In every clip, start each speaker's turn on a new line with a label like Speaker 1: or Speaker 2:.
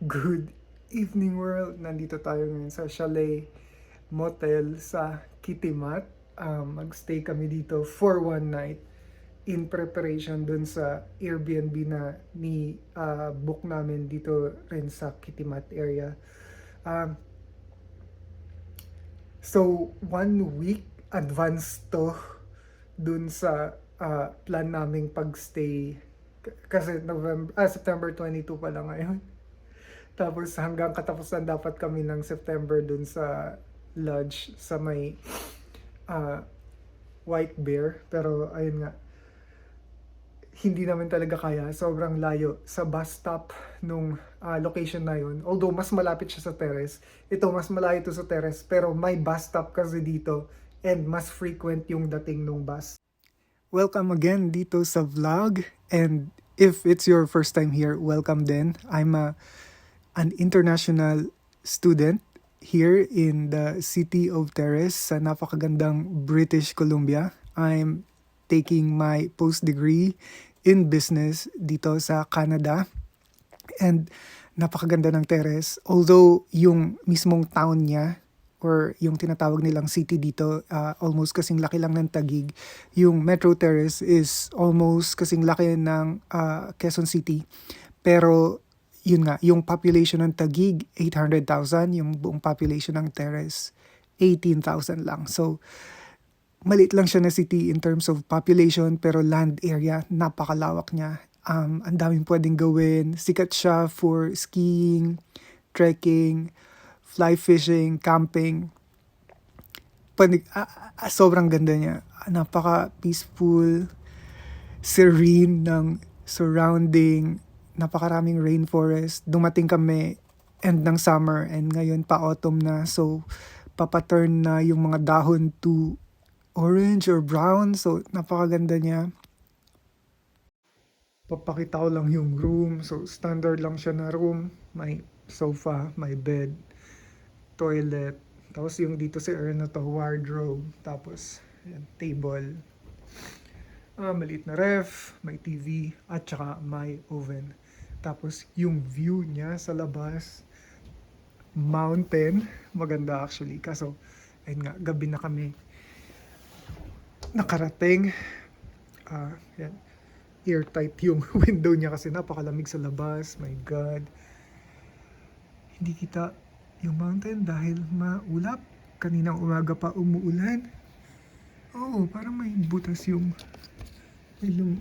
Speaker 1: Good evening world! Nandito tayo ngayon sa Chalet Motel sa Kitimat. Magstay kami dito for one night in preparation dun sa Airbnb na book namin dito rin sa Kitimat area. Um, so, 1 week advance to dun sa plan naming pagstay. Kasi September 22 pa lang ngayon. Tapos hanggang katapusan dapat kami ng September dun sa lodge sa may ah, White Bear. Pero ayun nga, hindi namin talaga kaya. Sobrang layo sa bus stop nung location na yun. Although mas malapit siya sa terrace. Ito mas malayo to sa terrace pero may bus stop kasi dito and mas frequent yung dating nung bus. Welcome again dito sa vlog, and if it's your first time here, welcome din. I'm an international student here in the city of Terrace sa napakagandang British Columbia. I'm taking my post-degree in business dito sa Canada, and napakaganda ng Terrace. Although yung mismong town niya or yung tinatawag nilang city dito, almost kasing laki lang ng Taguig. Yung Metro Terrace is almost kasing laki ng Quezon City. Pero yun nga, yung population ng Taguig, 800,000. Yung buong population ng Terrace, 18,000 lang. So, maliit lang siya na city in terms of population, pero land area, napakalawak niya. Ang daming pwedeng gawin. Sikat siya for skiing, trekking, fly fishing, camping. Sobrang ganda niya. Napaka-peaceful, serene ng surrounding, napakaraming rainforest. Dumating kami end ng summer and ngayon pa autumn na. So, papaturn na yung mga dahon to orange or brown. So, napakaganda niya. Papakita ko lang yung room. So, standard lang siya na room. May sofa, may bed, toilet. Tapos yung dito sa area na to, wardrobe. Tapos, yan, table. Maliit na ref, may TV, at saka may oven. Tapos yung view niya sa labas, mountain, maganda actually. Kaso, ayun nga, gabi na kami nakarating. Yan, airtight yung window niya kasi napakalamig sa labas. My God. Hindi kita yung mountain dahil maulap. Kaninang umaga pa umuulan. Oo, parang may butas yung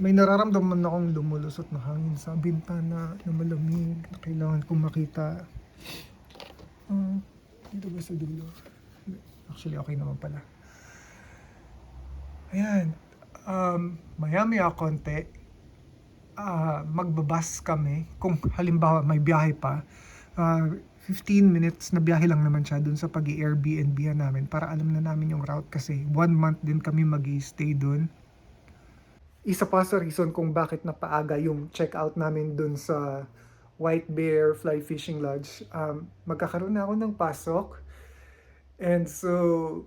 Speaker 1: may nararamdaman akong lumulusot na hangin sa bintana na malamig na kailangan kong makita. Dito ba sa dulo? Actually, okay naman pala. Ayan. Maya-maya konti, magbabas kami. Kung halimbawa may biyahe pa, 15 minutes na biyahe lang naman siya dun sa pag-i-Airbnb namin para alam na namin yung route kasi 1 month din kami mag-i-stay dun. Isa pa sa reason kung bakit napaaga yung check-out namin dun sa White Bear Fly Fishing Lodge. Magkakaroon na ako ng pasok. And so,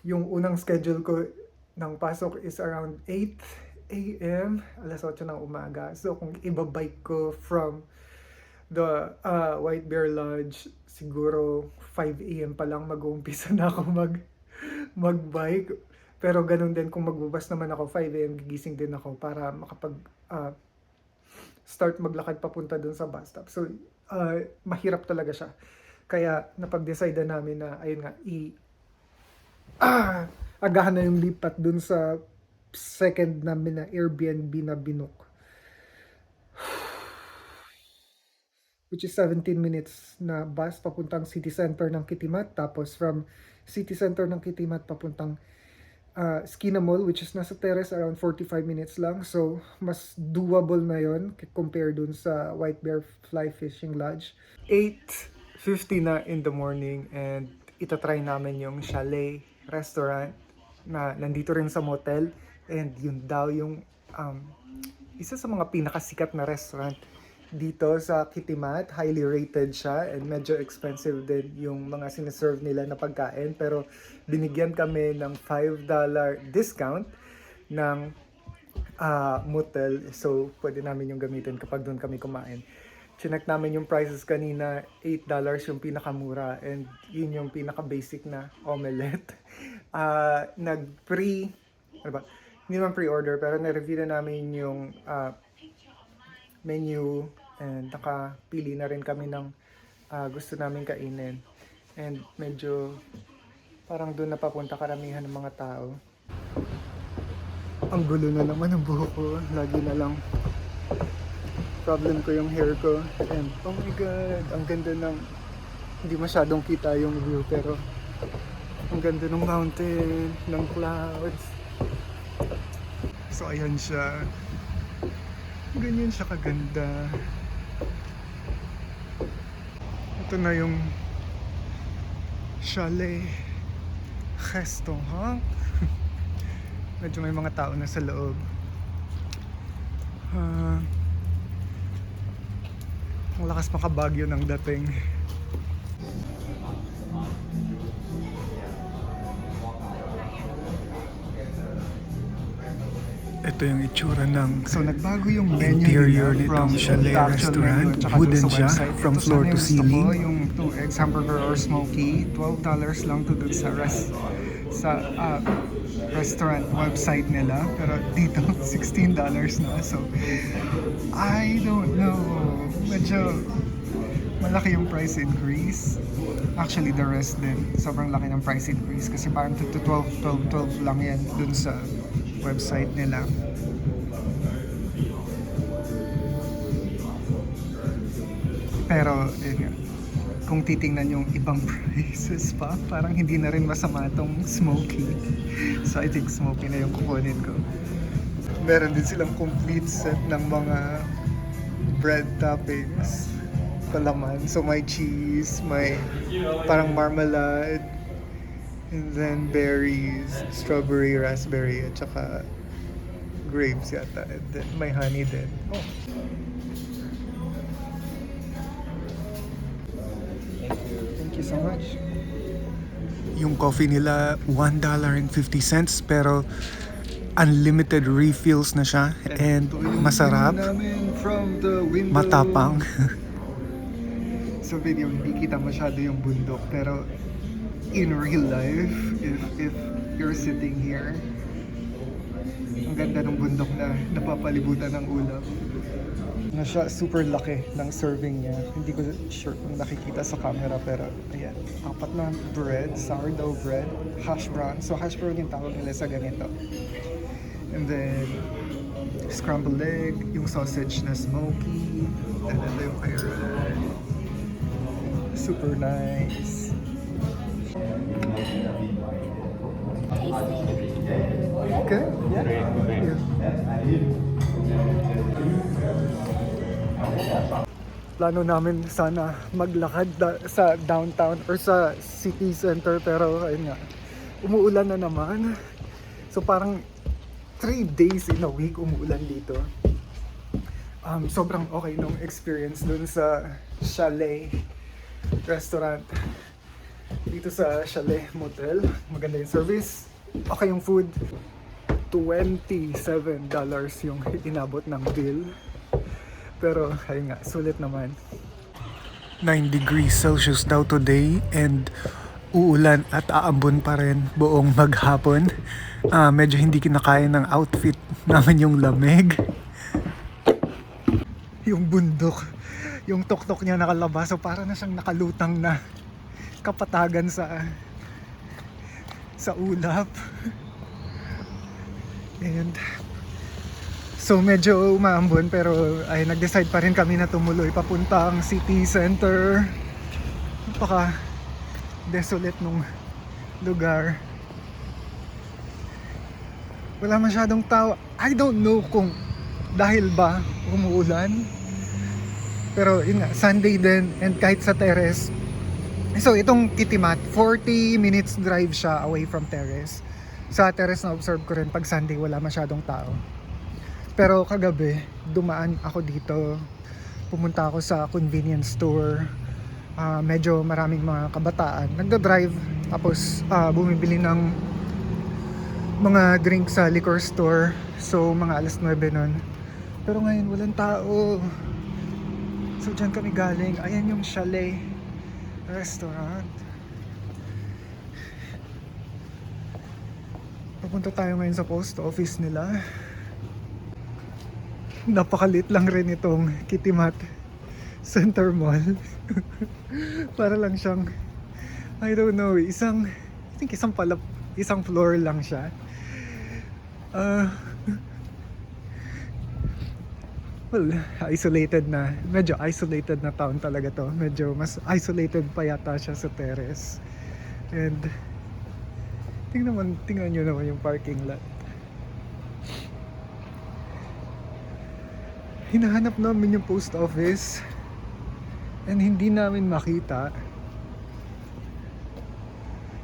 Speaker 1: yung unang schedule ko ng pasok is around 8 a.m. Alas 8 ng umaga. So, kung ibabike ko from the White Bear Lodge, siguro 5 a.m. pa lang mag-uumpisa na ako magbike. Pero ganun din kung magbubas naman ako 5 a.m. gigising din ako para makapag start maglakad papunta dun sa bus stop. So mahirap talaga siya. Kaya napag-decide na namin na ayun nga agahan na yung lipat dun sa second namin na Airbnb na binook. Which is 17 minutes na bus papuntang city center ng Kitimat. Tapos from city center ng Kitimat papuntang Skina Mall, which is nasa Terrace, around 45 minutes lang. So, mas doable na yon compare dun sa White Bear Fly Fishing Lodge. 8:50 na in the morning and itatry namin yung Chalet restaurant na nandito rin sa motel. And yun daw yung isa sa mga pinakasikat na restaurant dito sa Kitimat. Highly rated siya and medyo expensive din yung mga sinaserve nila na pagkain. Pero binigyan kami ng $5 discount ng motel. So, pwede namin yung gamitin kapag doon kami kumain. chinek namin yung prices kanina, $8 yung pinakamura and yun yung pinaka-basic na omelette. Ano ba? Hindi naman pre-order pero na-review na namin yung menu and nakapili na rin kami ng gusto namin kainin. And medyo parang doon napapunta karamihan ng mga tao. Ang gulo na naman ng buhok ko. Lagi na lang problem ko yung hair ko. And oh my god, ang ganda ng, hindi masyadong kita yung view pero ang ganda ng mountain, ng clouds. So ayan siya. Ganyan siya kaganda. Ito na yung chalet restaurant. Medyo may mga tao na sa loob. Ang lakas makabagyo ng dating. Ito yung itsura ng so nagbago yung menu
Speaker 2: interior nitong chalet restaurant. Wooden siya from floor to ceiling.
Speaker 1: Yung 2 eggs hamburger or smoky, $12 lang to dun sa restaurant website nila, pero dito $16 na. So I don't know, medyo malaki yung price increase. Actually the rest din sobrang laki ng price increase kasi parang 12 lang yan dun sa website nila. Pero yun nga, kung titingnan yung ibang prices pa, parang hindi na rin masama tong smoky. So I think smoky na yung kukunin ko. Meron din silang complete set ng mga bread toppings, palaman. So may cheese, may parang marmalade, and then berries, strawberry, raspberry, at saka grapes yata. And then may honey din. Oh. Thank you so much.
Speaker 2: Yung coffee nila, $1.50 pero unlimited refills na siya and masarap, matapang.
Speaker 1: Sa video, hindi kita masyado yung bundok pero in real life, if you're sitting here, ang ganda ng bundok na napapalibutan ng ulap. Na siya, super laki ng serving niya. Hindi ko sure kung nakikita sa camera pero ayan, 4 na bread, sourdough bread, hash brown. So hash brown yung tawag nila sa ganito. And then scrambled egg, yung sausage na smoky, and then yung ayran. Super nice. Okay, yeah. Plano namin sana maglakad sa downtown or sa city center pero ayun nga, umuulan na naman. So parang 3 days in a week umuulan dito. Sobrang okay nung experience dun sa chalet restaurant dito sa Chalet Motel. Maganda yung service, okay yung food. $27 yung inabot ng bill. Pero ayun nga, sulit naman.
Speaker 2: 9 degrees Celsius daw today and uulan at aambon pa rin buong maghapon. Medyo hindi kinakaya ng outfit namin yung lamig.
Speaker 1: Yung bundok, yung tuktok niya nakalabas, so para na siyang nakalutang na kapatagan sa ulap. And so medyo umaambon pero ay nag-decide pa rin kami na tumuloy papuntang city center. Napaka desolate nung lugar. Wala masyadong tao. I don't know kung dahil ba umuulan. Pero yun nga, Sunday din and kahit sa terrace. So itong Kitimat, 40 minutes drive siya away from terrace. Sa terrace na observe ko rin pag Sunday wala masyadong tao. Pero kagabi, dumaan ako dito. Pumunta ako sa convenience store. Medyo maraming mga kabataan. Nagda-drive. Tapos bumibili ng mga drink sa liquor store. So mga alas 9 nun. Pero ngayon walang tao.
Speaker 2: So dyan kami galing. Ayan yung chalet restaurant. Papunta tayo ngayon sa post office nila. Napakalit lang rin itong Kitimat Center Mall. Para lang siyang, I don't know, I think isang floor lang siya. Well, medyo isolated na town talaga to. Medyo mas isolated pa yata siya sa Terrace. And tingnan nyo naman yung parking lot. Hinahanap namin yung post office and hindi namin makita.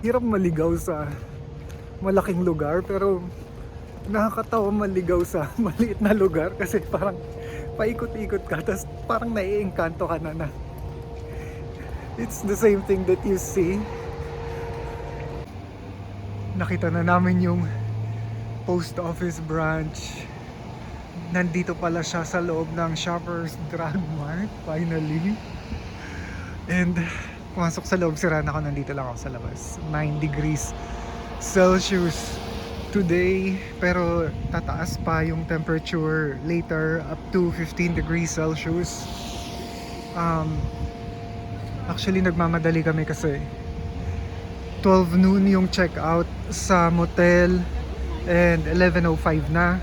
Speaker 2: Hirap maligaw sa malaking lugar pero nakakatawa maligaw sa maliit na lugar kasi parang paikot-ikot ka tapos parang naiengkanto ka na it's the same thing that you see. Nakita na namin yung post office branch. Nandito pala siya sa loob ng Shoppers Drug Mart finally. And pumasok sa loob, sira na ako, nandito lang ako sa labas. 9 degrees Celsius today, pero tataas pa yung temperature later up to 15 degrees Celsius. Actually nagmamadali kami kasi 12 noon yung check out sa motel and 11:05 na.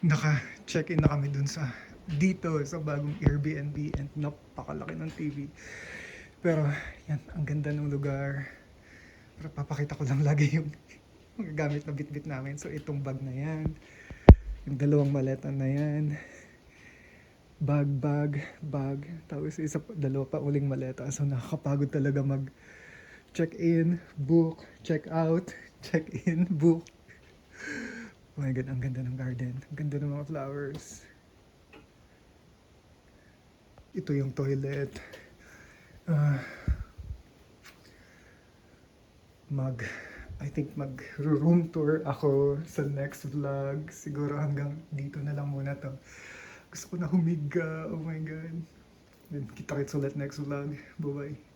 Speaker 2: Naka-check-in na kami dun dito sa bagong Airbnb and napakalaki ng TV. Pero yan, ang ganda ng lugar. Pero papakita ko lang lagi yung mga gamit na bitbit namin. So itong bag na yan, yung dalawang maleta na yan, bag, tapos dalawa pa uling maleta. So nakakapagod talaga mag check-in, book, check-out, check-in, book. Oh my God, ang ganda ng garden. Ang ganda ng mga flowers. Ito yung toilet. I think mag-room tour ako sa next vlog. Siguro hanggang dito na lang muna to. Gusto ko na humiga. Oh my God. Kita-kits ulit next vlog. Bye-bye.